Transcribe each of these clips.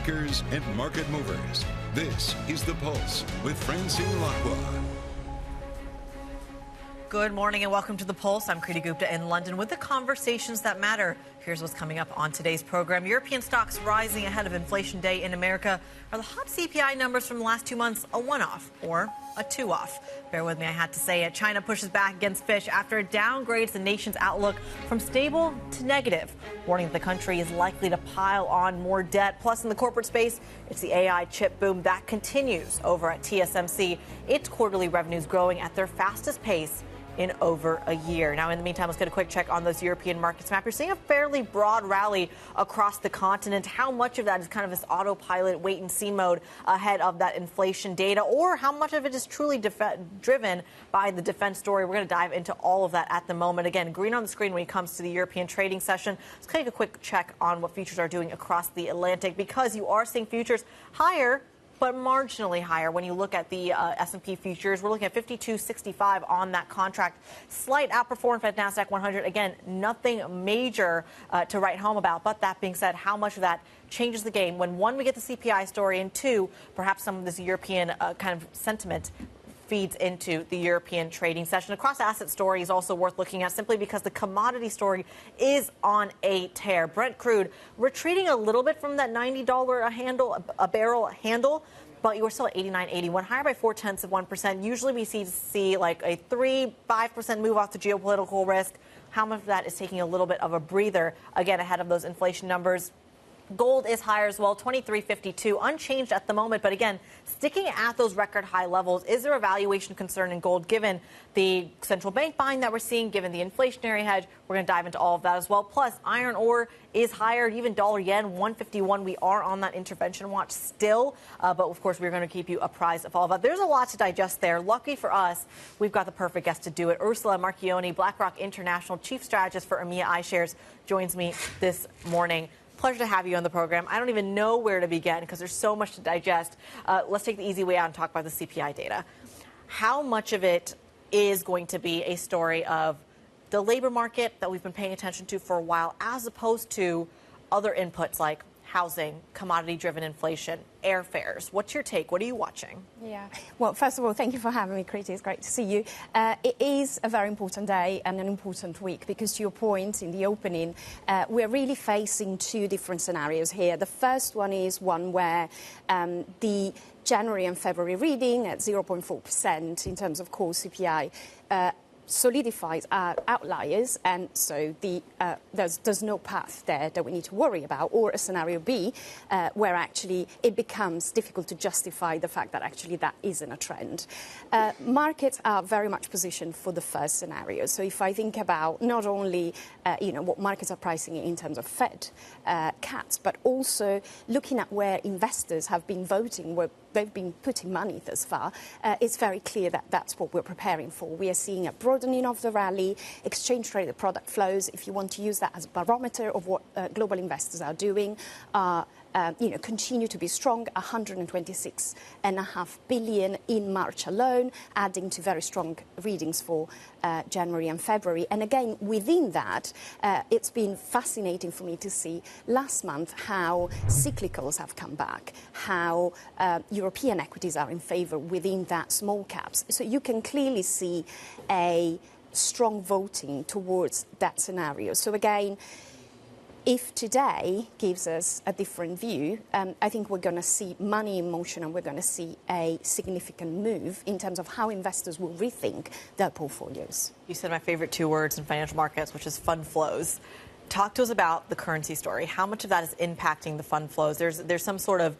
makers and market movers. This is The Pulse with Francine Lacqua. Good morning and welcome to The Pulse. I'm Kriti Gupta in London with the conversations that matter. Here's what's coming up on today's program. European stocks rising ahead of inflation day in America. Are the hot CPI numbers from the last 2 months a one-off or a two-off? Bear with me, I had to say it. China pushes back against fish after it downgrades the nation's outlook from stable to negative, warning that the country is likely to pile on more debt. Plus, in the corporate space, it's the AI chip boom that continues over at TSMC. Its quarterly revenues growing at their fastest pace in over a year. Now, in the meantime, let's get a quick check on those European markets map. You're seeing a fairly broad rally across the continent. How much of that is kind of this autopilot wait-and-see mode ahead of that inflation data, or how much of it is truly driven by the defense story? We're going to dive into all of that at the moment. Again, green on the screen when it comes to the European trading session. Let's take a quick check on what futures are doing across the Atlantic, because you are seeing futures higher, but marginally higher. When you look at the S&P futures, we're looking at 52.65 on that contract. Slight outperformance at NASDAQ 100. Again, nothing major to write home about. But that being said, how much of that changes the game when, one, we get the CPI story, and two, perhaps some of this European kind of sentiment feeds into the European trading session. A cross-asset story is also worth looking at, simply because the commodity story is on a tear. Brent crude retreating a little bit from that $90 a barrel handle, but you were still at 89.81, higher by 0.4%. Usually we see like a 3-5% move off the geopolitical risk. How much of that is taking a little bit of a breather, again, ahead of those inflation numbers? Gold is higher as well, 23.52, unchanged at the moment. But again, sticking at those record high levels, is there a valuation concern in gold given the central bank buying that we're seeing, given the inflationary hedge? We're going to dive into all of that as well. Plus, iron ore is higher, even dollar yen, 151. We are on that intervention watch still. But of course, we're going to keep you apprised of all of that. There's a lot to digest there. Lucky for us, we've got the perfect guest to do it. Ursula Marchioni, BlackRock International Chief Strategist for EMEA iShares, joins me this morning. Pleasure to have you on the program. I don't even know where to begin because there's so much to digest. Let's take the easy way out and talk about the CPI data. How much of it is going to be a story of the labor market that we've been paying attention to for a while, as opposed to other inputs like housing, commodity-driven inflation, airfares? What's your take? What are you watching? Yeah. Well, first of all, thank you for having me, Kriti. It's great to see you. It is a very important day and an important week because, to your point in the opening, we're really facing two different scenarios here. The first one is one where the January and February reading at 0.4% in terms of core CPI solidifies our outliers, and so there's no path there that we need to worry about, or a scenario B where actually it becomes difficult to justify the fact that actually that isn't a trend. Markets are very much positioned for the first scenario. So if I think about not only what markets are pricing in terms of Fed cuts, but also looking at where investors have been voting, where they've been putting money thus far, it's very clear that that's what we're preparing for. We are seeing a broadening of the rally, exchange-traded product flows, if you want to use that as a barometer of what global investors are doing, continue to be strong, 126.5 billion in March alone, adding to very strong readings for January and February. And again, within that, it's been fascinating for me to see last month how cyclicals have come back, how European equities are in favor within that small caps. So you can clearly see a strong voting towards that scenario. So again, if today gives us a different view, I think we're going to see money in motion, and we're going to see a significant move in terms of how investors will rethink their portfolios. You said my favorite two words in financial markets, which is fund flows. Talk to us about the currency story. How much of that is impacting the fund flows? There's some sort of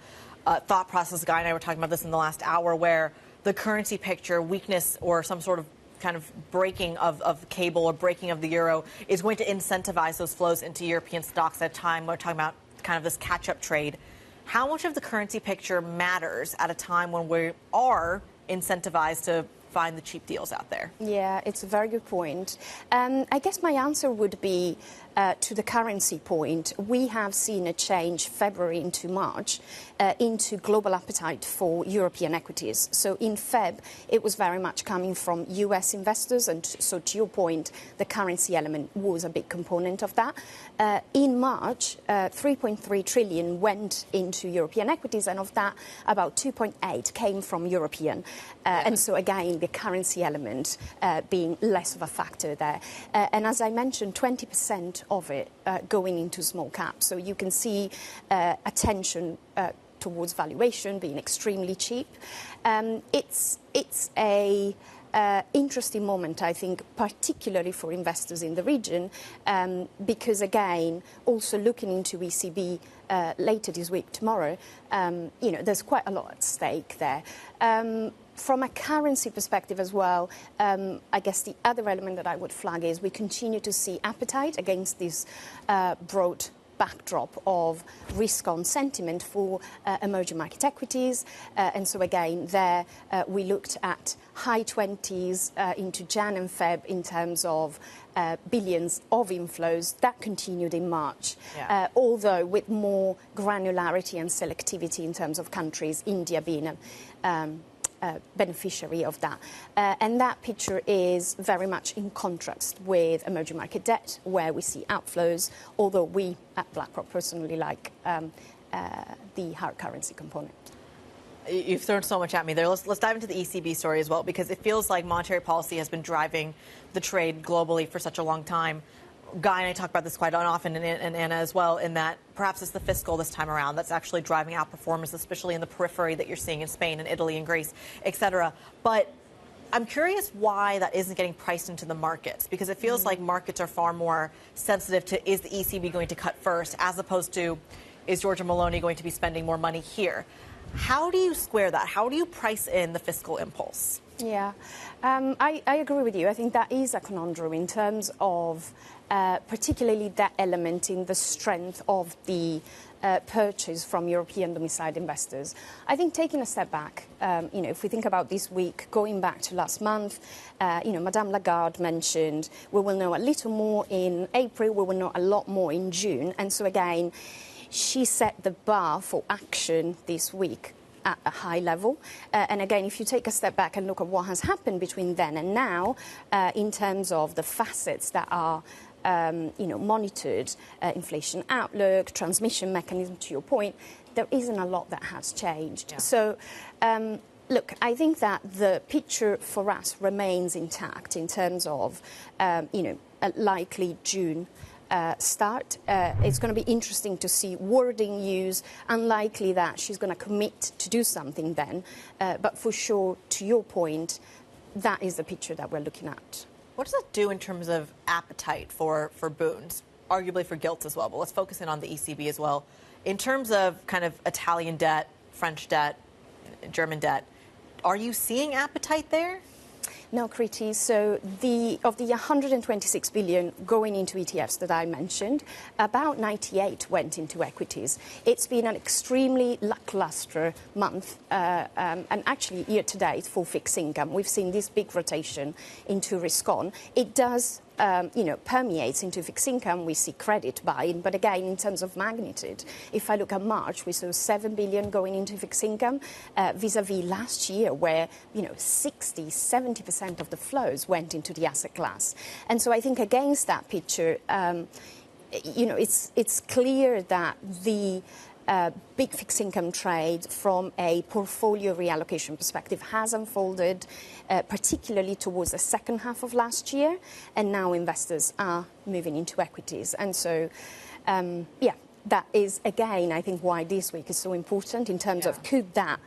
thought process. Guy and I were talking about this in the last hour, where the currency picture, weakness, or some sort of kind of breaking of cable or breaking of the euro is going to incentivize those flows into European stocks at a time we're talking about kind of this catch-up trade. How much of the currency picture matters at a time when we are incentivized to find the cheap deals out there? Yeah, it's a very good point. I guess my answer would be to the currency point. We have seen a change February into March into global appetite for European equities. So in Feb, it was very much coming from US investors. And so to your point, the currency element was a big component of that. In March, 3.3 trillion went into European equities, and of that, about 2.8 came from European. And so again, the currency element being less of a factor there. And as I mentioned, 20% of it going into small caps. So you can see attention towards valuation being extremely cheap. It's a interesting moment, I think, particularly for investors in the region, because, again, also looking into ECB later this week, tomorrow, there's quite a lot at stake there. From a currency perspective as well, I guess the other element that I would flag is we continue to see appetite against this broad backdrop of risk-on sentiment for emerging market equities. And so, again, there we looked at high 20s into Jan and Feb in terms of billions of inflows. That continued in March, although with more granularity and selectivity in terms of countries, India being a beneficiary of that. And that picture is very much in contrast with emerging market debt, where we see outflows, although we at BlackRock personally like the hard currency component. You've thrown so much at me there. Let's dive into the ECB story as well, because it feels like monetary policy has been driving the trade globally for such a long time. Guy and I talk about this quite often, and Anna as well, in that perhaps it's the fiscal this time around that's actually driving outperformance, especially in the periphery that you're seeing in Spain and Italy and Greece, et cetera. But I'm curious why that isn't getting priced into the markets, because it feels like markets are far more sensitive to, is the ECB going to cut first, as opposed to, is Giorgia Meloni going to be spending more money here? How do you square that? How do you price in the fiscal impulse? Yeah, I agree with you. I think that is a conundrum in terms of particularly that element in the strength of the purchase from European domiciled investors. I think taking a step back, if we think about this week, going back to last month, Madame Lagarde mentioned we will know a little more in April, we will know a lot more in June. And so, again, she set the bar for action this week at a high level. And again, if you take a step back and look at what has happened between then and now, in terms of the facets that are monitored, inflation outlook, transmission mechanism, to your point, there isn't a lot that has changed. Yeah. So, look, I think that the picture for us remains intact in terms of, a likely June start. It's going to be interesting to see wording used. Unlikely that she's going to commit to do something then. But for sure, to your point, that is the picture that we're looking at. What does that do in terms of appetite for boons, arguably for gilts as well? But let's focus in on the ECB as well. In terms of kind of Italian debt, French debt, German debt, are you seeing appetite there? No, Kriti. So of the 126 billion going into ETFs that I mentioned, about 98 went into equities. It's been an extremely lackluster month, and actually year to date for fixed income. We've seen this big rotation into risk on. It does permeates into fixed income. We see credit buying, but again, in terms of magnitude, if I look at March, we saw 7 billion going into fixed income, vis-a-vis last year, where 60-70% of the flows went into the asset class. And so I think against that picture, it's clear that the big fixed income trade from a portfolio reallocation perspective has unfolded, particularly towards the second half of last year, and now investors are moving into equities. And so, that is, again, I think why this week is so important in terms of could that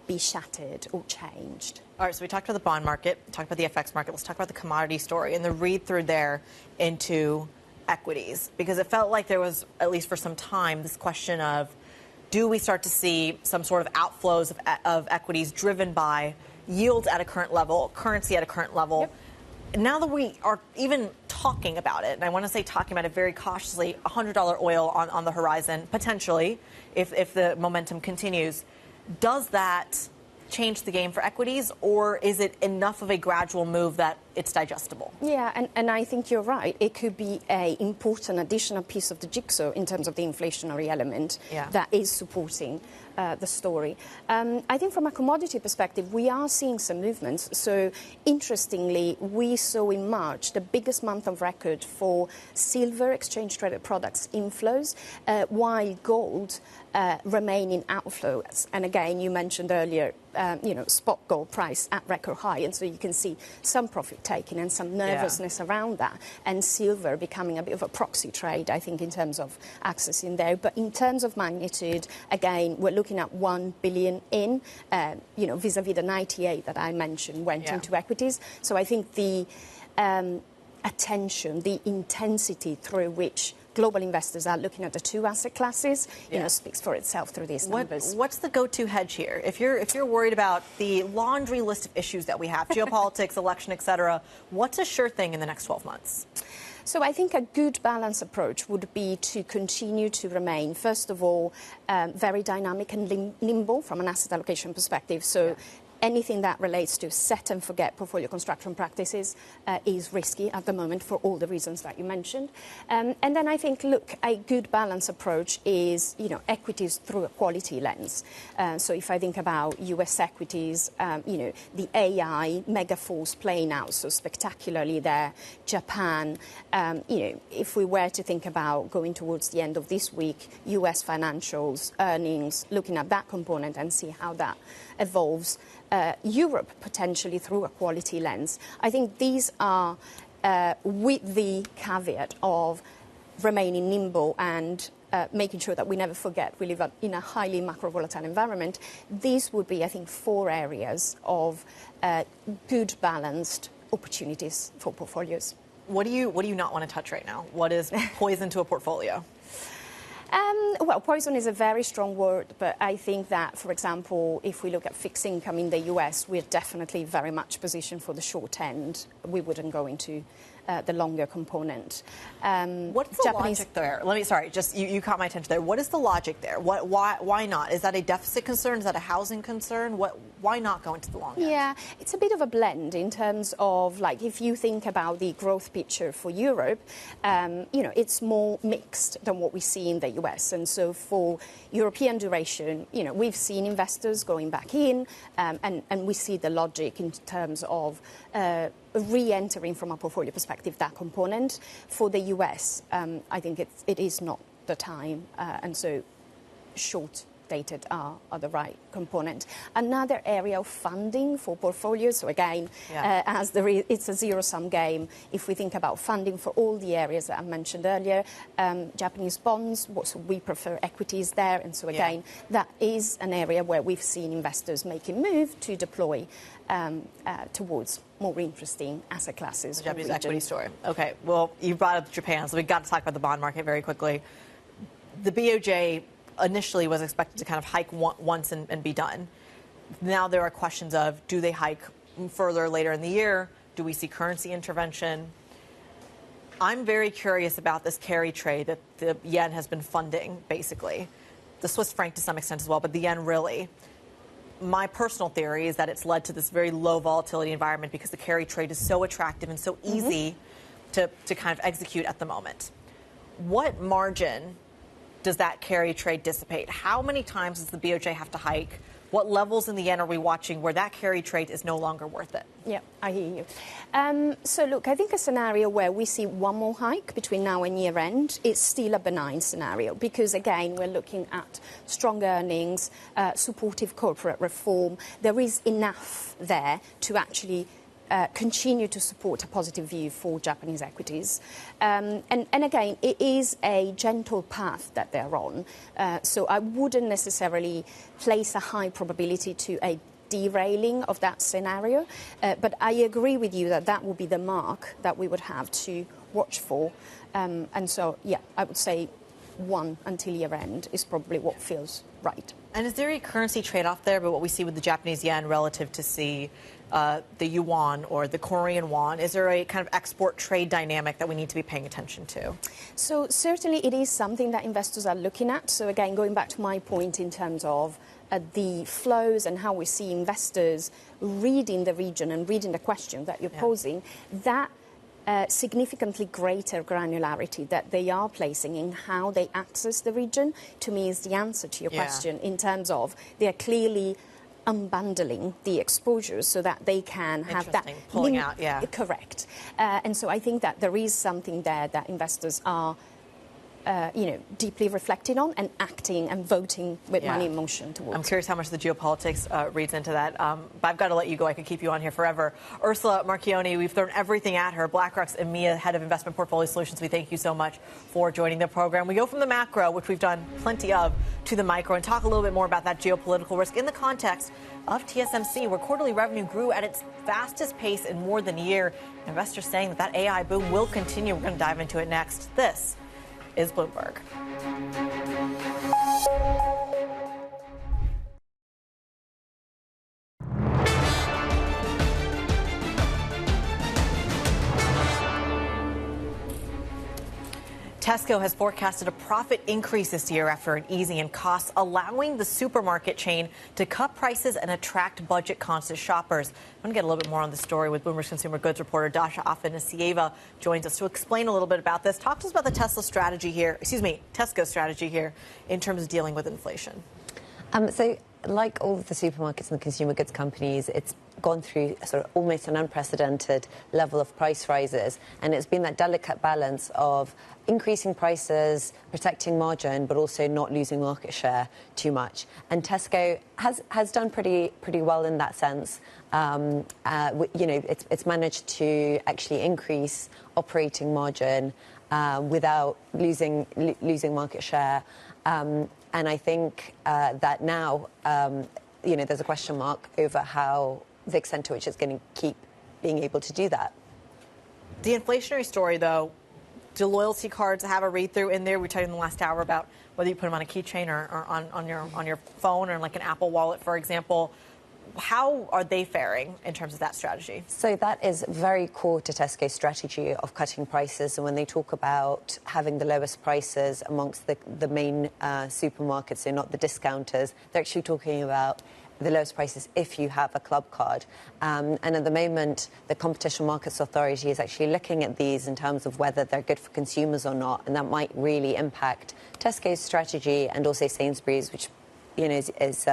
be shattered or changed. All right, so we talked about the bond market, talked about the FX market. Let's talk about the commodity story and the read-through there into equities, because it felt like there was, at least for some time, this question of, do we start to see some sort of outflows of equities driven by yields at a current level, currency at a current level? Yep. Now that we are even talking about it, and I want to say talking about it very cautiously, $100 oil on the horizon, potentially, if the momentum continues, does that change the game for equities, or is it enough of a gradual move that it's digestible? Yeah, and I think you're right. It could be an important additional piece of the jigsaw in terms of the inflationary element that is supporting the story. I think from a commodity perspective, we are seeing some movements. So interestingly, we saw in March the biggest month on record for silver exchange traded products inflows, while gold remain in outflows. And again, you mentioned earlier, spot gold price at record high. And so you can see some profit taking and some nervousness around that. And silver becoming a bit of a proxy trade, I think, in terms of accessing there. But in terms of magnitude, again, we're looking at 1 billion in, vis-a-vis the 98 that I mentioned went into equities. So I think the attention, the intensity through which global investors are looking at the two asset classes, speaks for itself through these numbers. What's the go-to hedge here? If you're worried about the laundry list of issues that we have, geopolitics, election, et cetera, what's a sure thing in the next 12 months? So I think a good balanced approach would be to continue to remain, first of all, very dynamic and nimble from an asset allocation perspective. So anything that relates to set and forget portfolio construction practices is risky at the moment for all the reasons that you mentioned. And then I think, look, a good balanced approach is, equities through a quality lens. So if I think about US equities, the AI mega force playing out so spectacularly there, Japan, if we were to think about going towards the end of this week, US financials, earnings, looking at that component and see how that evolves. Europe potentially through a quality lens. I think these are, with the caveat of remaining nimble and making sure that we never forget we live in a highly macro-volatile environment, these would be, I think, 4 areas of good balanced opportunities for portfolios. What do you not want to touch right now? What is poison to a portfolio? Well, poison is a very strong word, but I think that, for example, if we look at fixed income in the US, we're definitely very much positioned for the short end. We wouldn't go into the longer component. What's the logic there? You caught my attention there. What is the logic there? Why not? Is that a deficit concern? Is that a housing concern? Why not go into the long end? Yeah, it's a bit of a blend in terms of, like, if you think about the growth picture for Europe, it's more mixed than what we see in the US. And so for European duration, we've seen investors going back in, and we see the logic in terms of re-entering from a portfolio perspective that component. For the US, I think it is not the time, and so short-dated are the right component. Another area of funding for portfolios, so again, it's a zero-sum game. If we think about funding for all the areas that I mentioned earlier, Japanese bonds, so we prefer equities there, and so again, that is an area where we've seen investors making move to deploy towards more interesting asset classes. The Japanese equity story. Okay, well, you brought up Japan, so we've got to talk about the bond market very quickly. The BOJ initially was expected to kind of hike once and be done. Now there are questions of, do they hike further later in the year? Do we see currency intervention? I'm very curious about this carry trade that the yen has been funding, basically. The Swiss franc to some extent as well, but the yen really. My personal theory is that it's led to this very low volatility environment because the carry trade is so attractive and so easy to kind of execute at the moment. What margin does that carry trade dissipate? How many times does the BOJ have to hike? What levels in the yen are we watching where that carry trade is no longer worth it? Yeah, I hear you. So, look, I think a scenario where we see one more hike between now and year end is still a benign scenario because, again, we're looking at strong earnings, supportive corporate reform. There is enough there to actually continue to support a positive view for Japanese equities. And again, it is a gentle path that they're on. So I wouldn't necessarily place a high probability to a derailing of that scenario. But I agree with you that that will be the mark that we would have to watch for. And so, yeah, I would say 1 until year end is probably what feels right. And is there a currency trade-off there, but what we see with the Japanese yen relative to, see, the yuan or the Korean won? Is there a kind of export trade dynamic that we need to be paying attention to? So certainly it is something that investors are looking at. So again, going back to my point in terms of at the flows and how we see investors reading the region and reading the question that you're posing, that significantly greater granularity that they are placing in how they access the region, to me, is the answer to your question, in terms of they are clearly unbundling the exposures so that they can have that pulling out. Correct. And so I think that there is something there that investors are deeply reflecting on and acting and voting with money in motion towards. I'm curious how much the geopolitics reads into that. But I've got to let you go. I could keep you on here forever. Ursula Marchioni, we've thrown everything at her. BlackRock's EMEA Head of Investment Portfolio Solutions. We thank you so much for joining the program. We go from the macro, which we've done plenty of, to the micro and talk a little bit more about that geopolitical risk in the context of TSMC, where quarterly revenue grew at its fastest pace in more than a year. Investors saying that AI boom will continue. We're going to dive into it next. This is Bloomberg. Tesco has forecasted a profit increase this year after an easing in costs, allowing the supermarket chain to cut prices and attract budget-conscious shoppers. I'm going to get a little bit more on the story with Bloomberg's consumer goods reporter Dasha Afanasieva joins us to explain a little bit about this. Talk to us about the Tesco strategy here in terms of dealing with inflation. So like all of the supermarkets and the consumer goods companies, it's gone through sort of almost an unprecedented level of price rises. And it's been that delicate balance of increasing prices, protecting margin, but also not losing market share too much. And Tesco has done pretty well in that sense. It's managed to actually increase operating margin without losing market share. And I think that now, there's a question mark over how the extent to which it's going to keep being able to do that. The inflationary story, though, do loyalty cards have a read-through in there? We talked in the last hour about whether you put them on a keychain or on your phone or like an Apple Wallet, for example. How are they faring in terms of that strategy? So that is very core to Tesco's strategy of cutting prices. And when they talk about having the lowest prices amongst the main supermarkets, so not the discounters, they're actually talking about the lowest prices if you have a club card. And at the moment, the Competition Markets Authority is actually looking at these in terms of whether they're good for consumers or not. And that might really impact Tesco's strategy, and also Sainsbury's, which is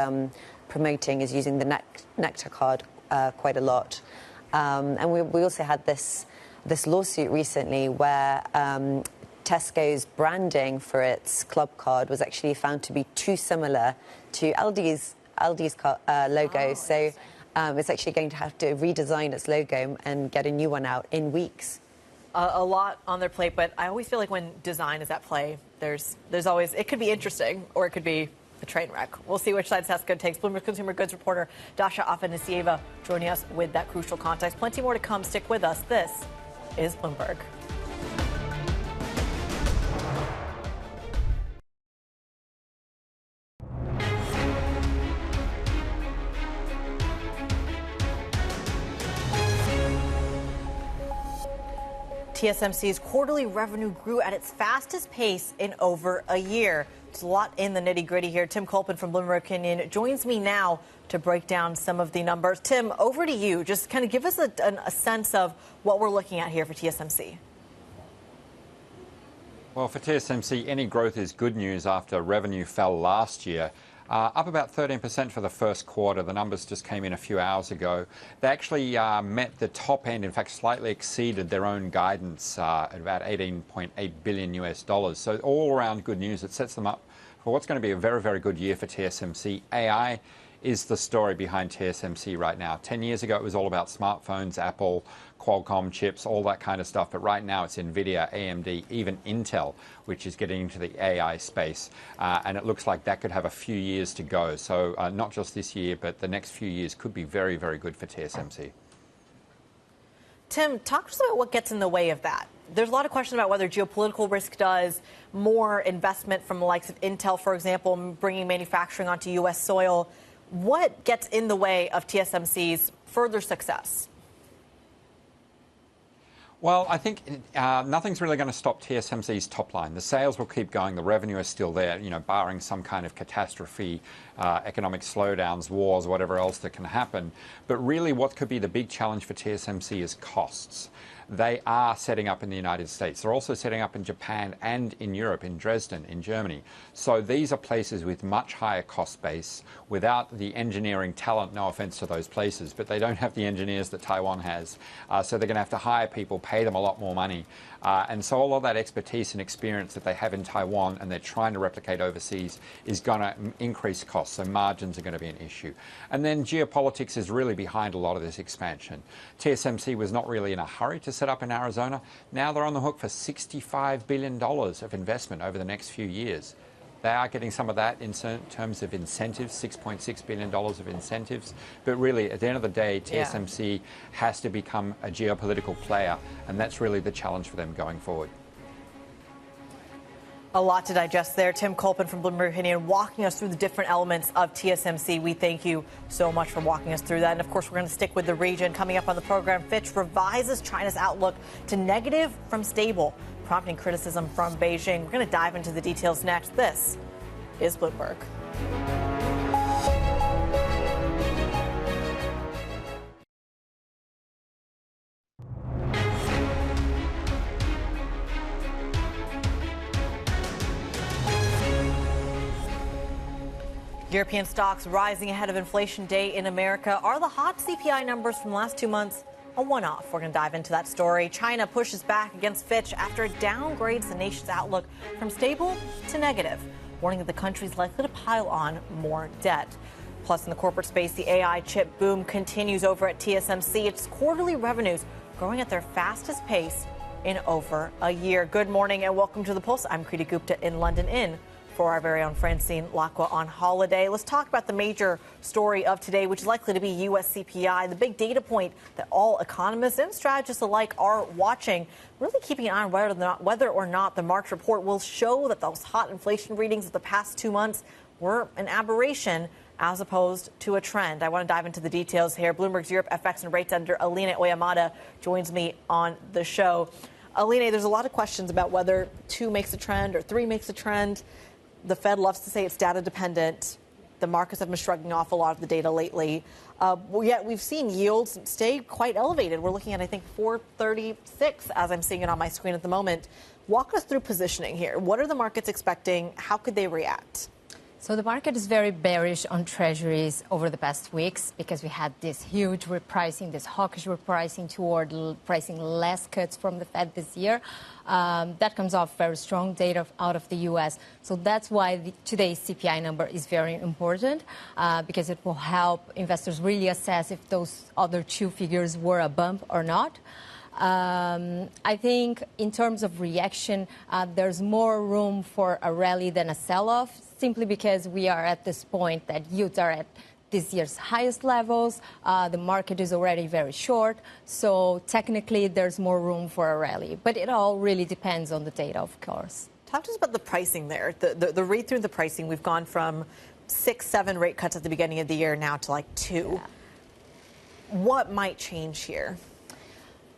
promoting, is using the Nectar card quite a lot. And we also had this lawsuit recently where Tesco's branding for its club card was actually found to be too similar to Aldi's logo. So it's actually going to have to redesign its logo and get a new one out in weeks. A lot on their plate, but I always feel like when design is at play, there's always, it could be interesting or it could be a train wreck. We'll see which side Tesco takes. Bloomberg consumer goods reporter Dasha Afanasieva joining us with that crucial context. Plenty more to come. Stick with us. This is Bloomberg. TSMC's quarterly revenue grew at its fastest pace in over a year. There's a lot in the nitty-gritty here. Tim Colpin from Bloomberg Opinion joins me now to break down some of the numbers. Tim, over to you. Just kind of give us a sense of what we're looking at here for TSMC. Well, for TSMC, any growth is good news after revenue fell last year. Up about 13% for the first quarter. The numbers just came in a few hours ago. They actually met the top end, in fact, slightly exceeded their own guidance at about $18.8 billion. So all around good news. It sets them up for what's going to be a very, very good year for TSMC. AI is the story behind TSMC right now. 10 years ago, it was all about smartphones, Apple, Qualcomm chips, all that kind of stuff. But right now, it's NVIDIA, AMD, even Intel, which is getting into the AI space. And it looks like that could have a few years to go. So not just this year, but the next few years could be very, very good for TSMC. Tim, talk to us about what gets in the way of that. There's a lot of questions about whether geopolitical risk does, more investment from the likes of Intel, for example, bringing manufacturing onto U.S. soil. What gets in the way of TSMC's further success? Well, I think nothing's really going to stop TSMC's top line. The sales will keep going. The revenue is still there, barring some kind of catastrophe, economic slowdowns, wars, whatever else that can happen. But really what could be the big challenge for TSMC is costs. They are setting up in the United States. They're also setting up in Japan and in Europe, in Dresden, in Germany. So these are places with much higher cost base without the engineering talent, no offense to those places, but they don't have the engineers that Taiwan has. So they're going to have to hire people, pay them a lot more money. And so all of that expertise and experience that they have in Taiwan and they're trying to replicate overseas is going to increase costs. So margins are going to be an issue. And then geopolitics is really behind a lot of this expansion. TSMC was not really in a hurry to set up in Arizona. Now they're on the hook for $65 billion of investment over the next few years. They are getting some of that in terms of incentives, $6.6 billion of incentives. But really, at the end of the day, TSMC has to become a geopolitical player, and that's really the challenge for them going forward. A lot to digest there. Tim Colpin from Bloomberg Opinion walking us through the different elements of TSMC. We thank you so much for walking us through that. And of course, we're going to stick with the region. Coming up on the program, Fitch revises China's outlook to negative from stable, prompting criticism from Beijing. We're going to dive into the details next. This is Bloomberg. European stocks rising ahead of inflation day in America. Are the hot CPI numbers from the last 2 months a one-off? We're going to dive into that story. China pushes back against Fitch after it downgrades the nation's outlook from stable to negative, warning that the country is likely to pile on more debt. Plus, in the corporate space, the AI chip boom continues over at TSMC. Its quarterly revenues growing at their fastest pace in over a year. Good morning and welcome to The Pulse. I'm Kriti Gupta in London for our very own Francine Lacqua on holiday. Let's talk about the major story of today, which is likely to be U.S. CPI, the big data point that all economists and strategists alike are watching, really keeping an eye on whether or not the March report will show that those hot inflation readings of the past 2 months were an aberration as opposed to a trend. I want to dive into the details here. Bloomberg's Europe FX and Rates editor Aline Oyamada joins me on the show. Aline, there's a lot of questions about whether 2 makes a trend or 3 makes a trend. The Fed loves to say it's data dependent. The markets have been shrugging off a lot of the data lately. Yet we've seen yields stay quite elevated. We're looking at, I think, 436 as I'm seeing it on my screen at the moment. Walk us through positioning here. What are the markets expecting? How could they react? So the market is very bearish on treasuries over the past weeks because we had this huge repricing, this hawkish repricing toward pricing less cuts from the Fed this year. That comes off very strong data out of the U.S. So that's why today's CPI number is very important because it will help investors really assess if those other 2 figures were a bump or not. I think in terms of reaction, there's more room for a rally than a sell-off, simply because we are at this point that yields are at this year's highest levels. The market is already very short, so technically there's more room for a rally. But it all really depends on the data, of course. Talk to us about the pricing there. The read through the pricing, we've gone from 6, 7 rate cuts at the beginning of the year now to like 2. Yeah. What might change here?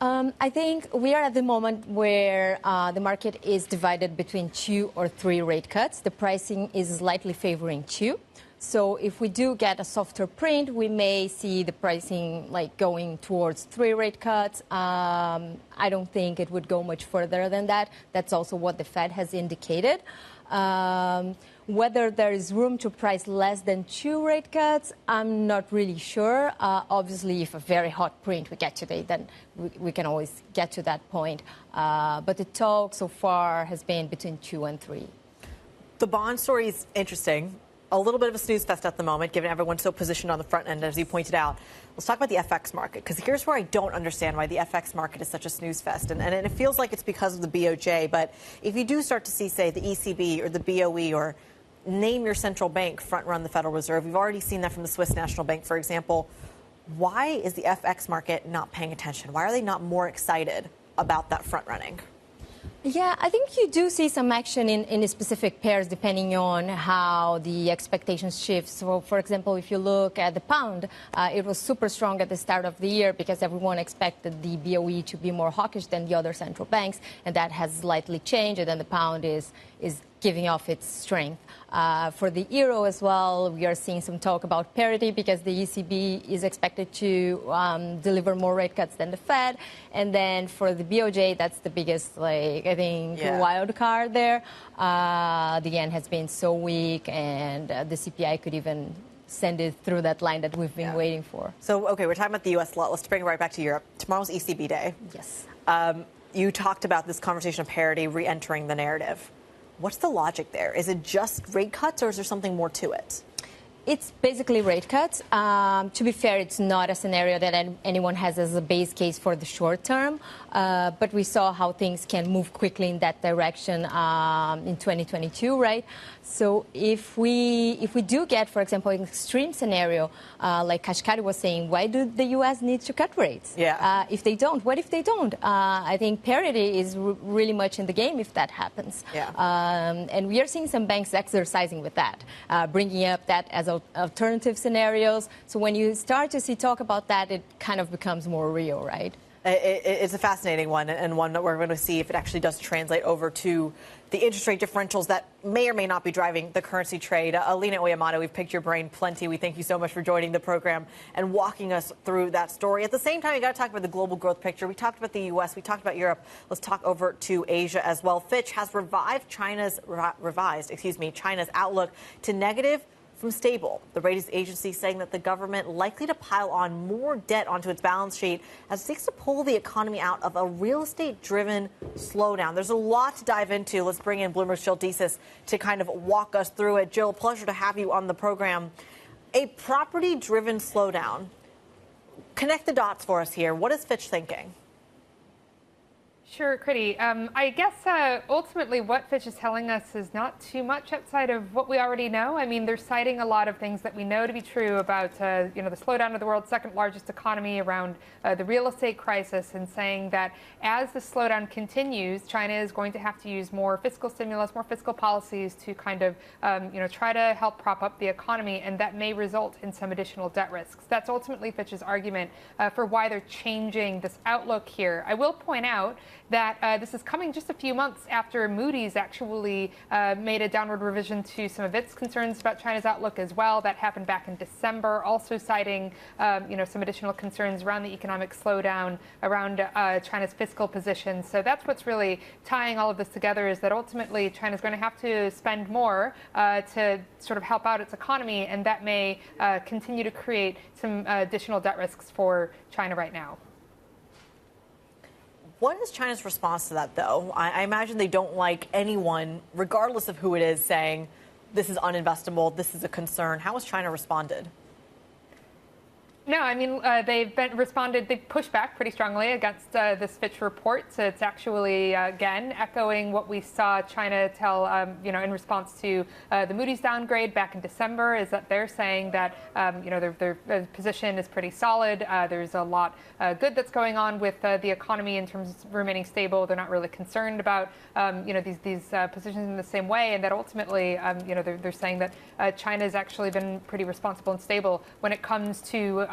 I think we are at the moment where the market is divided between 2 or 3 rate cuts. The pricing is slightly favoring 2. So if we do get a softer print, we may see the pricing like going towards 3 rate cuts. I don't think it would go much further than that. That's also what the Fed has indicated. Whether there is room to price less than 2 rate cuts, I'm not really sure. Obviously, if a very hot print we get today, then we can always get to that point. But the talk so far has been between 2 and 3. The bond story is interesting. A little bit of a snooze fest at the moment, given everyone's so positioned on the front end, as you pointed out. Let's talk about the FX market, because here's where I don't understand why the FX market is such a snooze fest. And it feels like it's because of the BOJ. But if you do start to see, say, the ECB or the BOE or name your central bank front run the Federal Reserve, we've already seen that from the Swiss National Bank, for example. Why is the FX market not paying attention? Why are they not more excited about that front running? Yeah, I think you do see some action in specific pairs depending on how the expectations shift. So, for example, if you look at the pound, it was super strong at the start of the year because everyone expected the BOE to be more hawkish than the other central banks, and that has slightly changed, and then the pound is giving off its strength. For the euro as well, we are seeing some talk about parity because the ECB is expected to deliver more rate cuts than the Fed. And then for the BOJ, that's the biggest, wild card there. The yen has been so weak, and the CPI could even send it through that line that we've been waiting for. So, okay, we're talking about the U.S. a lot. Let's bring it right back to Europe. Tomorrow's ECB day. Yes. You talked about this conversation of parity re-entering the narrative. What's the logic there? Is it just rate cuts, or is there something more to it? It's basically rate cuts. To be fair, it's not a scenario that anyone has as a base case for the short term, but we saw how things can move quickly in that direction in 2022, right? So if we do get, for example, an extreme scenario, like Kashkari was saying, why do the U.S. need to cut rates? Yeah. If they don't, what if they don't? I think parity is really much in the game if that happens. Yeah. And we are seeing some banks exercising with that, bringing up that as alternative scenarios. So when you start to see talk about that, it kind of becomes more real, right? It's a fascinating one, and one that we're going to see if it actually does translate over to the interest rate differentials that may or may not be driving the currency trade. Alina Oyamada, we've picked your brain plenty. We thank you so much for joining the program and walking us through that story. At the same time, we got to talk about the global growth picture. We talked about the U.S. We talked about Europe. Let's talk over to Asia as well. Fitch has revised China's outlook to negative from stable. The ratings agency saying that the government likely to pile on more debt onto its balance sheet as it seeks to pull the economy out of a real estate-driven slowdown. There's a lot to dive into. Let's bring in Bloomberg's Jill Desis to kind of walk us through it. Jill, pleasure to have you on the program. A property-driven slowdown. Connect the dots for us here. What is Fitch thinking? Sure, Kriti. I guess ultimately what Fitch is telling us is not too much outside of what we already know. I mean, they're citing a lot of things that we know to be true about, the slowdown of the world's second largest economy, around the real estate crisis, and saying that as the slowdown continues, China is going to have to use more fiscal stimulus, more fiscal policies to kind of, try to help prop up the economy, and that may result in some additional debt risks. That's ultimately Fitch's argument for why they're changing this outlook here. I will point out that this is coming just a few months after Moodys actually made a downward revision to some of its concerns about China's outlook as well. That happened back in December, also citing some additional concerns around the economic slowdown, around China's fiscal position. So that's what's really tying all of this together, is that ultimately China's going to have to spend more to sort of help out its economy, and that may continue to create some additional debt risks for China right now. What is China's response to that, though? I imagine they don't like anyone, regardless of who it is, saying this is uninvestable, this is a concern. How has China responded? No, I mean, they've pushed back pretty strongly against this Fitch report. So it's actually, again, echoing what we saw China tell, in response to the Moody's downgrade back in December, is that they're saying that, their position is pretty solid. There's a lot good that's going on with the economy in terms of remaining stable. They're not really concerned about, these positions in the same way. And that ultimately, they're saying that China has actually been pretty responsible and stable when it comes to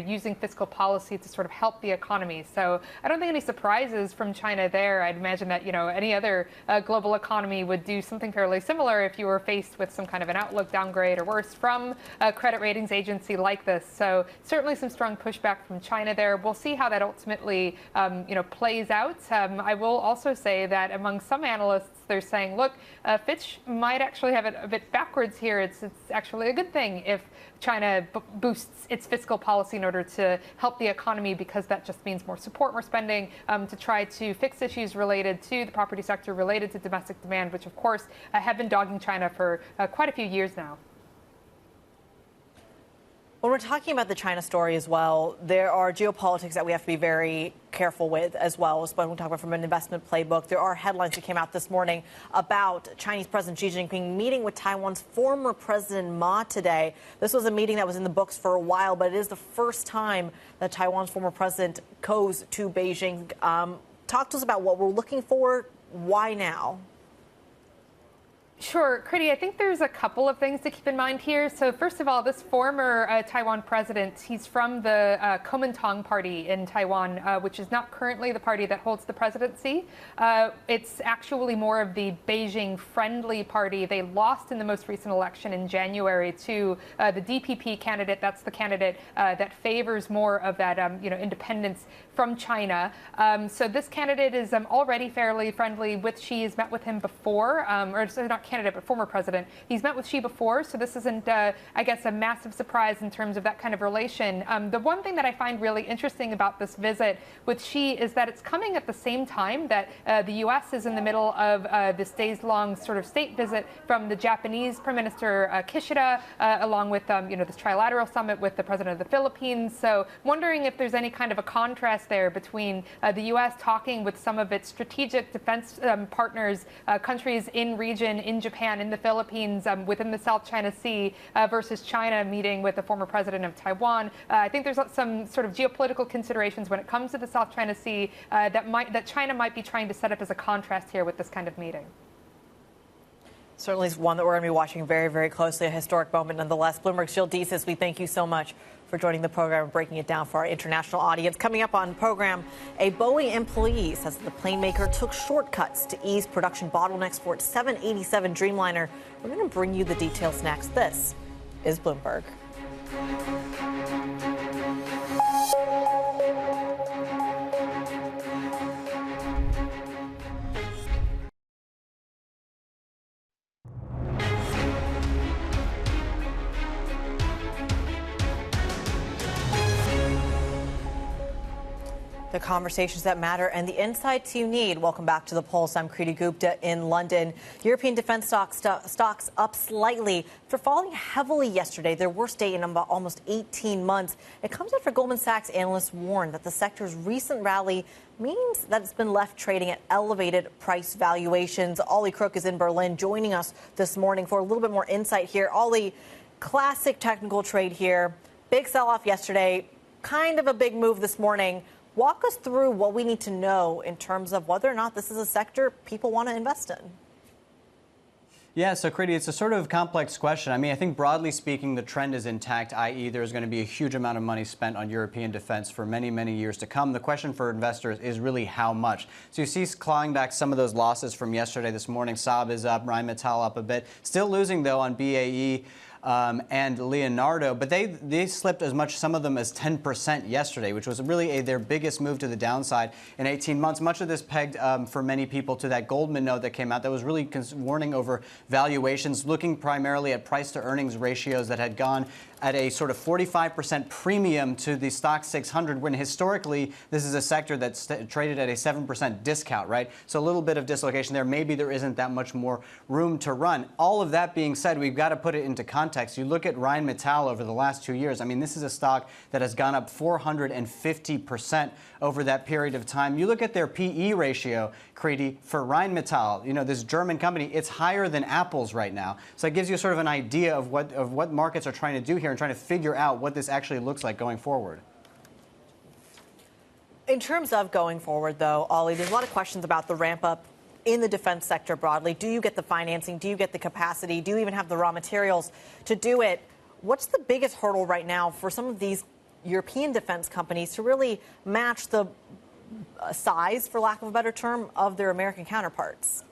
using fiscal policy to sort of help the economy. So I don't think any surprises from China there. I'd imagine that, any other global economy would do something fairly similar if you were faced with some kind of an outlook downgrade or worse from a credit ratings agency like this. So certainly some strong pushback from China there. We'll see how that ultimately, plays out. I will also say that among some analysts, they're saying, look, Fitch might actually have it a bit backwards here. It's actually a good thing if China boosts its fiscal policy in order to help the economy, because that just means more support, more spending to try to fix issues related to the property sector, related to domestic demand, which, of course, have been dogging China for quite a few years now. When we're talking about the China story as well, there are geopolitics that we have to be very careful with as well. When we talk about from an investment playbook, there are headlines that came out this morning about Chinese President Xi Jinping meeting with Taiwan's former President Ma today. This was a meeting that was in the books for a while, but it is the first time that Taiwan's former president goes to Beijing. Talk to us about what we're looking for Why now? Sure, Kriti, I think there's a couple of things to keep in mind here. So first of all, this former Taiwan president, he's from the Kuomintang party in Taiwan, which is not currently the party that holds the presidency. It's actually more of the Beijing-friendly party. They lost in the most recent election in January to the DPP candidate. That's the candidate that favors more of that independence from China. So this candidate is already fairly friendly with Xi. He's met with him before, or so not candidate, but former president. He's met with Xi before, so this isn't, I guess, a massive surprise in terms of that kind of relation. The one thing that I find really interesting about this visit with Xi is that it's coming at the same time that the U.S. is in the middle of this days-long sort of state visit from the Japanese Prime Minister Kishida, along with this trilateral summit with the president of the Philippines. So wondering if there's any kind of a contrast there between the U.S. talking with some of its strategic defense partners, countries in region, in Japan, in the Philippines, within the South China Sea, versus China meeting with the former president of Taiwan. I think there's some sort of geopolitical considerations when it comes to the South China Sea that China might be trying to set up as a contrast here with this kind of meeting. Certainly is one that we're going to be watching very, very closely, a historic moment nonetheless. Bloomberg's Jill Deesis, we thank you so much for joining the program and breaking it down for our international audience. Coming up on the program, a Boeing employee says the plane maker took shortcuts to ease production bottlenecks for its 787 Dreamliner. We're going to bring you the details next. This is Bloomberg. The conversations that matter and the insights you need. Welcome back to The Pulse. I'm Kriti Gupta in London. European defense stocks up slightly after falling heavily yesterday, their worst day in about almost 18 months. It comes after Goldman Sachs analysts warned that the sector's recent rally means that it's been left trading at elevated price valuations. Ollie Crook is in Berlin joining us this morning for a little bit more insight here. Ollie, classic technical trade here. Big sell-off yesterday, kind of a big move this morning. Walk us through what we need to know in terms of whether or not this is a sector people want to invest in. Yeah, so Kriti, it's a sort of complex question. I mean, I think broadly speaking, the trend is intact, i.e. there's going to be a huge amount of money spent on European defense for many, many years to come. The question for investors is really how much. So you see clawing back some of those losses from yesterday. This morning, Saab is up, Rheinmetall up a bit. Still losing, though, on BAE. And Leonardo, but they slipped as much, some of them as 10% yesterday, which was really their biggest move to the downside in 18 months. Much of this pegged for many people to that Goldman note that came out that was really warning over valuations, looking primarily at price to earnings ratios that had gone at a sort of 45% premium to the stock 600, when historically this is a sector that's traded at a 7% discount, right? So a little bit of dislocation there. Maybe there isn't that much more room to run. All of that being said, we've got to put it into context. You look at Rheinmetall over the last 2 years. I mean, this is a stock that has gone up 450% over that period of time. You look at their PE ratio, Kriti, for Rheinmetall, this German company, it's higher than Apple's right now. So it gives you sort of an idea of what markets are trying to do here and trying to figure out what this actually looks like going forward. In terms of going forward, though, Ollie, there's a lot of questions about the ramp up in the defense sector broadly. Do you get the financing? Do you get the capacity? Do you even have the raw materials to do it? What's the biggest hurdle right now for some of these European defense companies to really match the size, for lack of a better term, of their American counterparts?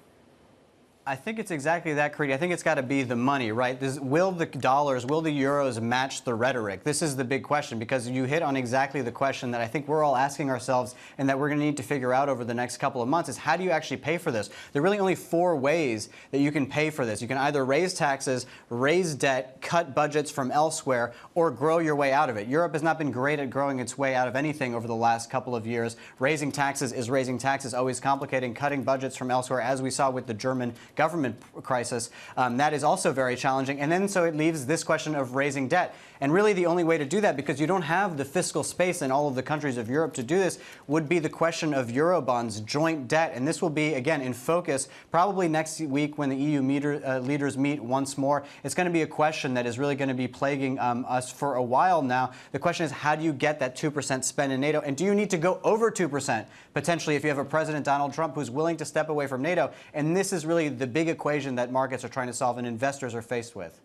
I think it's exactly that, Kriti. I think it's got to be the money, right? Will the dollars, will the euros match the rhetoric? This is the big question, because you hit on exactly the question that I think we're all asking ourselves and that we're going to need to figure out over the next couple of months is how do you actually pay for this? There are really only 4 ways that you can pay for this. You can either raise taxes, raise debt, cut budgets from elsewhere, or grow your way out of it. Europe has not been great at growing its way out of anything over the last couple of years. Raising taxes is raising taxes, always complicating. Cutting budgets from elsewhere, as we saw with the German government crisis. That is also very challenging. And then so it leaves this question of raising debt. And really the only way to do that, because you don't have the fiscal space in all of the countries of Europe to do this, would be the question of Eurobonds, joint debt. And this will be, again, in focus probably next week when the EU leaders meet once more. It's going to be a question that is really going to be plaguing us for a while now. The question is, how do you get that 2% spend in NATO? And do you need to go over 2%, potentially, if you have a President Donald Trump who's willing to step away from NATO? And this is really the big equation that markets are trying to solve and investors are faced with.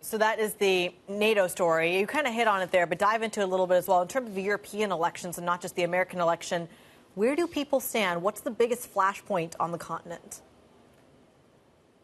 So that is the NATO story. You kind of hit on it there, but dive into it a little bit as well. In terms of the European elections and not just the American election, where do people stand? What's the biggest flashpoint on the continent?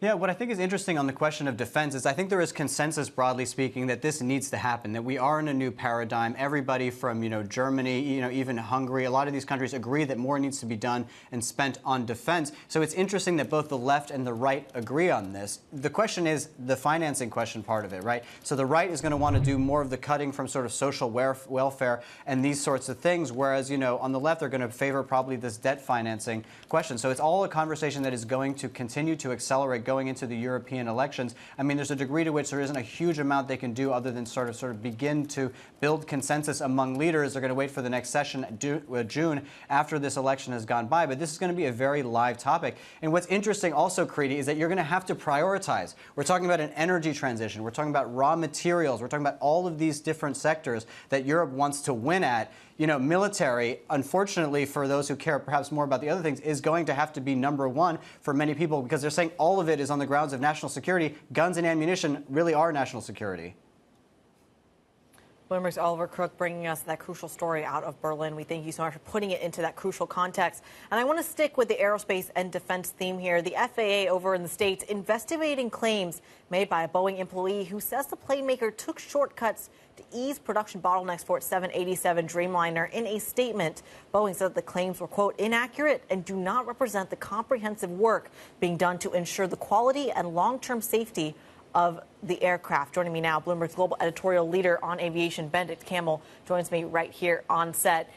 Yeah, what I think is interesting on the question of defense is I think there is consensus, broadly speaking, that this needs to happen, that we are in a new paradigm. Everybody from, Germany, even Hungary, a lot of these countries agree that more needs to be done and spent on defense. So it's interesting that both the left and the right agree on this. The question is the financing question part of it, right? So the right is going to want to do more of the cutting from sort of social welfare and these sorts of things, whereas, on the left, they're going to favor probably this debt financing question. So it's all a conversation that is going to continue to accelerate going into the European elections. I mean, there's a degree to which there isn't a huge amount they can do other than sort of begin to build consensus among leaders. They're going to wait for the next session, June, after this election has gone by. But this is going to be a very live topic. And what's interesting also, Creedy, is that you're going to have to prioritize. We're talking about an energy transition. We're talking about raw materials. We're talking about all of these different sectors that Europe wants to win at. Military, unfortunately, for those who care perhaps more about the other things, is going to have to be number one for many people because they're saying all of it is on the grounds of national security. Guns and ammunition really are national security. Bloomberg's Oliver Crook bringing us that crucial story out of Berlin. We thank you so much for putting it into that crucial context. And I want to stick with the aerospace and defense theme here. The FAA over in the States investigating claims made by a Boeing employee who says the plane maker took shortcuts to ease production bottlenecks for its 787 Dreamliner. In a statement, Boeing said the claims were, quote, inaccurate and do not represent the comprehensive work being done to ensure the quality and long-term safety of the aircraft. Joining me now, Bloomberg's global editorial leader on aviation, Benedict Campbell, joins me right here on set.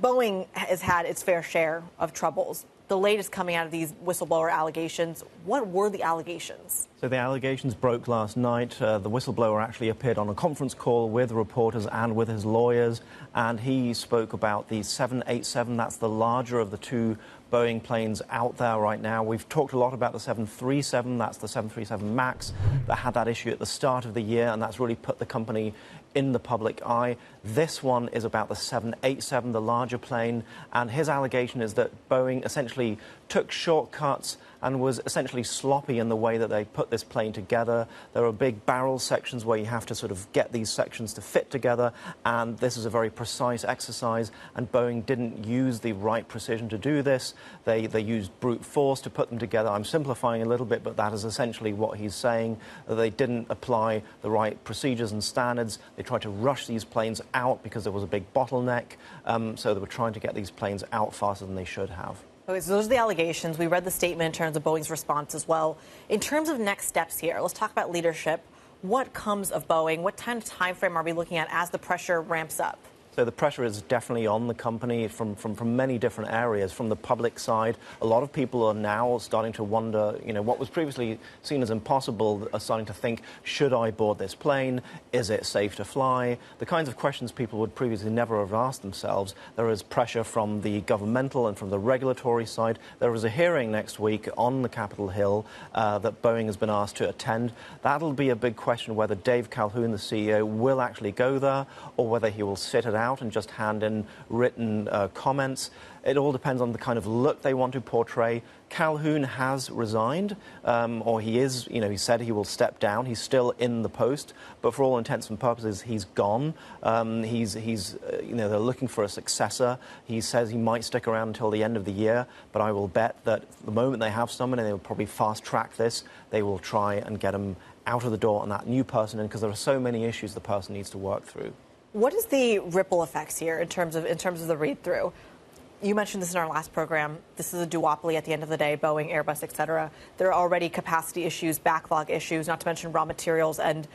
Boeing has had its fair share of troubles. The latest coming out of these whistleblower allegations, what were the allegations? So the allegations broke last night. The whistleblower actually appeared on a conference call with reporters and with his lawyers, and he spoke about the 787. That's the larger of the two Boeing planes out there right now. We've talked a lot about the 737. That's the 737 MAX that had that issue at the start of the year, and that's really put the company in the public eye. This one is about the 787, the larger plane, and his allegation is that Boeing essentially took shortcuts and was essentially sloppy in the way that they put this plane together. There are big barrel sections where you have to sort of get these sections to fit together, and this is a very precise exercise, and Boeing didn't use the right precision to do this. They used brute force to put them together. I'm simplifying a little bit, but that is essentially what he's saying. They didn't apply the right procedures and standards. They tried to rush these planes out because there was a big bottleneck, so they were trying to get these planes out faster than they should have. Okay, so those are the allegations. We read the statement in terms of Boeing's response as well. In terms of next steps here, let's talk about leadership. What comes of Boeing? What kind of time frame are we looking at as the pressure ramps up? So the pressure is definitely on the company from many different areas. From the public side, a lot of people are now starting to wonder, what was previously seen as impossible, are starting to think, should I board this plane? Is it safe to fly? The kinds of questions people would previously never have asked themselves. There is pressure from the governmental and from the regulatory side. There is a hearing next week on the Capitol Hill that Boeing has been asked to attend. That'll be a big question whether Dave Calhoun, the CEO, will actually go there or whether he will sit it out and just hand in written comments. It all depends on the kind of look they want to portray. Calhoun has resigned, or he is, he said he will step down. He's still in the post, but for all intents and purposes, he's gone. They're looking for a successor. He says he might stick around until the end of the year, but I will bet that the moment they have someone, and they will probably fast-track this, they will try and get him out of the door and that new person in, because there are so many issues the person needs to work through. What is the ripple effects here in terms of the read-through? You mentioned this in our last program. This is a duopoly at the end of the day, Boeing, Airbus, et cetera. There are already capacity issues, backlog issues, not to mention raw materials, and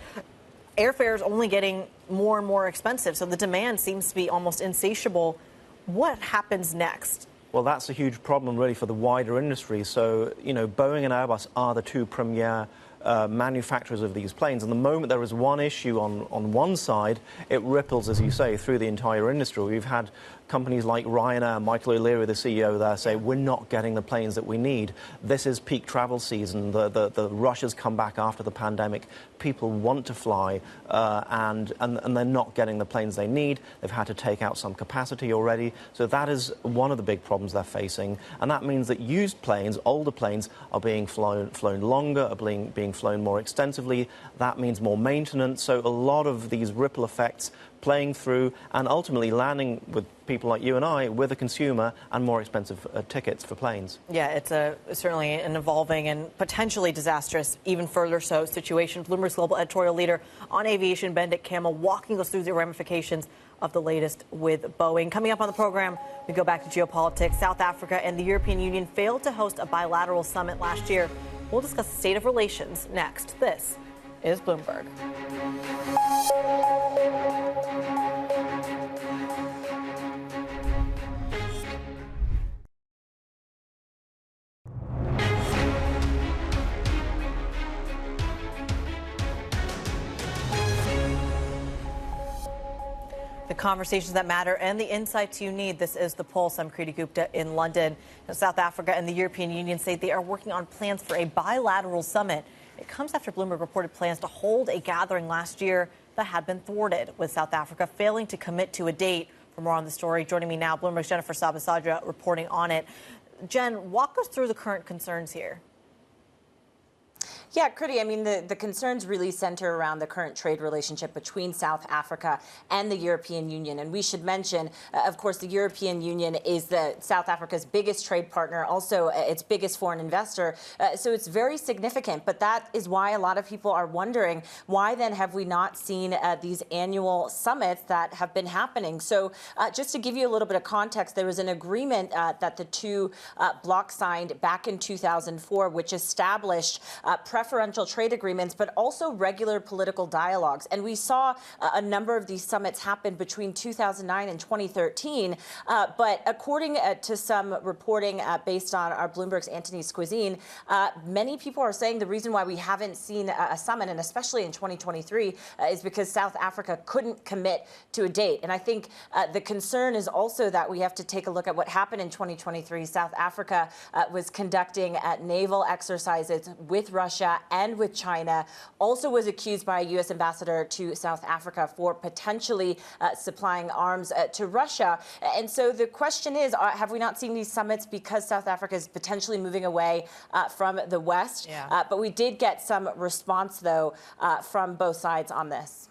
airfares only getting more and more expensive. So the demand seems to be almost insatiable. What happens next Well, that's a huge problem, really, for the wider industry. So, Boeing and Airbus are the two premier manufacturers of these planes. And the moment there is one issue on one side, it ripples, as you say, through the entire industry. We've had companies like Ryanair, Michael O'Leary, the CEO there, say, we're not getting the planes that we need. This is peak travel season. The rush has come back after the pandemic. People want to fly, and they're not getting the planes they need. They've had to take out some capacity already. So that is one of the big problems they're facing. And that means that used planes, older planes, are being flown longer, are being flown more extensively. That means more maintenance. So a lot of these ripple effects playing through and ultimately landing with people like you and I, with a consumer, and more expensive tickets for planes. Yeah, it's certainly an evolving and potentially disastrous, even further so, situation. Bloomberg's global editorial leader on aviation, Benedict Campbell, walking us through the ramifications of the latest with Boeing. Coming up on the program, we go back to geopolitics. South Africa and the European Union failed to host a bilateral summit last year. We'll discuss the state of relations next. This is Bloomberg. The conversations that matter and the insights you need. This is The Pulse. I'm Kriti Gupta in London. Now, South Africa and the European Union say they are working on plans for a bilateral summit. It comes after Bloomberg reported plans to hold a gathering last year that had been thwarted, with South Africa failing to commit to a date. For more on the story, joining me now, Bloomberg's Jennifer Sabasadra reporting on it. Jen, walk us through the current concerns here. Yeah, Kriti, I mean, the concerns really center around the current trade relationship between South Africa and the European Union. And we should mention, of course, the European Union is South Africa's biggest trade partner, also its biggest foreign investor. So it's very significant. But that is why a lot of people are wondering, why then have we not seen these annual summits that have been happening? So just to give you a little bit of context, there was an agreement that the two blocs signed back in 2004, which established preferential trade agreements, but also regular political dialogues. And we saw a number of these summits happen between 2009 and 2013. But according to some reporting based on our Bloomberg's Anthony Squizine, many people are saying the reason why we haven't seen a summit, and especially in 2023, is because South Africa couldn't commit to a date. And I think the concern is also that we have to take a look at what happened in 2023. South Africa was conducting naval exercises with Russia and with China, also was accused by a U.S. ambassador to South Africa for potentially supplying arms to Russia. And so the question is, have we not seen these summits because South Africa is potentially moving away from the West? Yeah. But we did get some response, though, from both sides on this.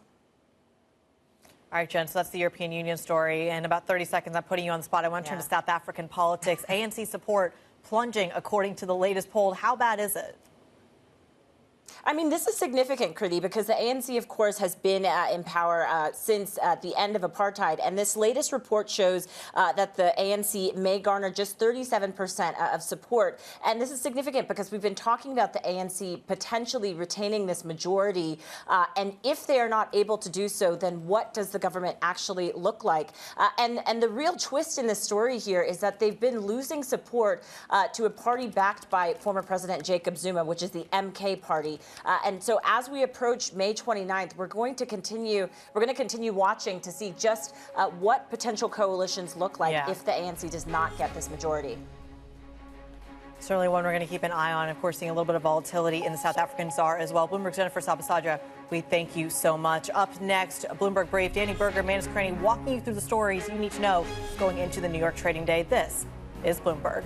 All right, Jen, so that's the European Union story. In about 30 seconds, I'm putting you on the spot. I want to turn to South African politics. ANC support plunging, according to the latest poll. How bad is it? I mean, this is significant, Kriti, because the ANC, of course, has been in power since the end of apartheid. And this latest report shows that the ANC may garner just 37% of support. And this is significant because we've been talking about the ANC potentially retaining this majority. And if they are not able to do so, then what does the government actually look like? And the real twist in this story here is that they've been losing support to a party backed by former President Jacob Zuma, which is the MK party. And so as we approach May 29th, we're going to continue watching to see just what potential coalitions look like if the ANC does not get this majority. Certainly one we're going to keep an eye on. Of course, seeing a little bit of volatility in the South African ZAR as well. Bloomberg's Jennifer Sabasadra, we thank you so much. Up next, Bloomberg Brave Danny Berger, Manus Craney, walking you through the stories you need to know going into the New York trading day. This is Bloomberg.